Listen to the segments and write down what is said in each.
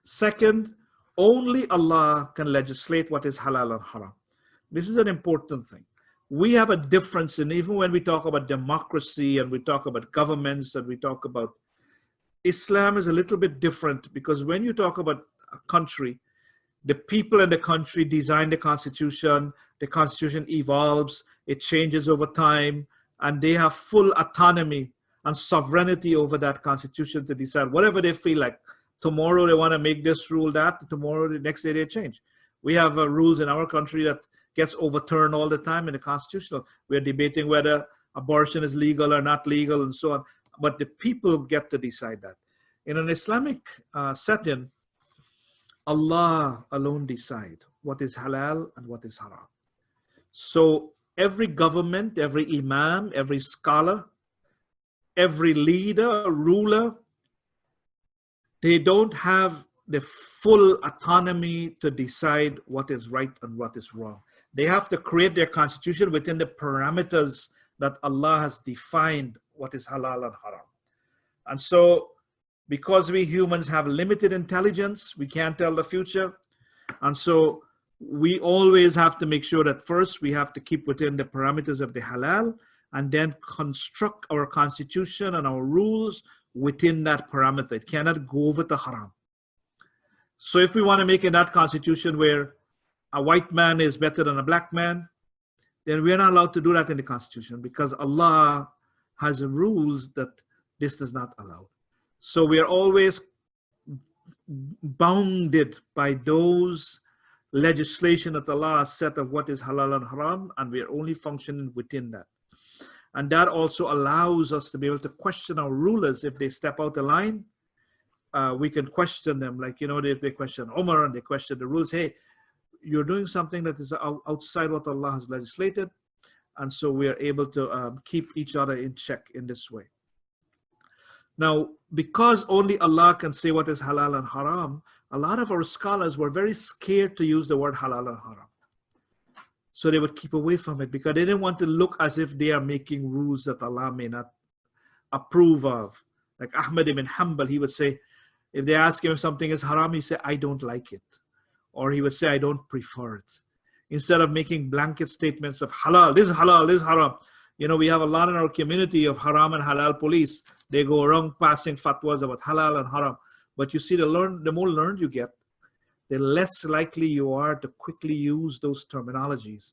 Second, only Allah can legislate what is halal and haram. This is an important thing. We have a difference in, even when we talk about democracy and we talk about governments and we talk about Islam is a little bit different, because when you talk about a country, the people in the country design the constitution evolves, it changes over time, and they have full autonomy and sovereignty over that constitution to decide whatever they feel like. Tomorrow they want to make this rule, that, tomorrow, the next day they change. We have rules in our country that gets overturned all the time in the constitutional. We're debating whether abortion is legal or not legal and so on. But the people get to decide that. In an Islamic setting, Allah alone decide what is halal and what is haram. So every government, every imam, every scholar, every leader, ruler, they don't have the full autonomy to decide what is right and what is wrong. They have to create their constitution within the parameters that Allah has defined what is halal and haram. And so, because we humans have limited intelligence, we can't tell the future. And so we always have to make sure that first we have to keep within the parameters of the halal, and then construct our constitution and our rules within that parameter. It cannot go over the haram. So if we want to make in that constitution where a white man is better than a black man, then we're not allowed to do that in the constitution, because Allah has rules that this does not allow. So we are always bounded by those legislation that Allah has set of what is halal and haram, and we are only functioning within that. And that also allows us to be able to question our rulers. If they step out the line, we can question them. Like, you know, they question Umar and they question the rules. Hey, you're doing something that is outside what Allah has legislated. And so we are able to keep each other in check in this way. Now, because only Allah can say what is halal and haram, a lot of our scholars were very scared to use the word halal and haram. So they would keep away from it, because they didn't want to look as if they are making rules that Allah may not approve of. Like Ahmad ibn Hanbal, he would say, if they ask him if something is haram, he say, I don't like it. Or he would say, I don't prefer it. Instead of making blanket statements of halal, this is halal, this is haram. You know, we have a lot in our community of haram and halal police. They go around passing fatwas about halal and haram. But you see, the more learned you get, the less likely you are to quickly use those terminologies.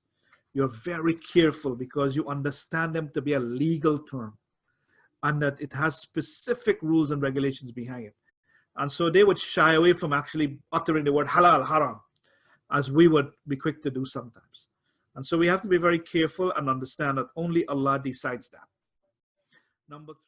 You're very careful because you understand them to be a legal term and that it has specific rules and regulations behind it. And so they would shy away from actually uttering the word halal, haram, as we would be quick to do sometimes. And so we have to be very careful and understand that only Allah decides that. Number 3.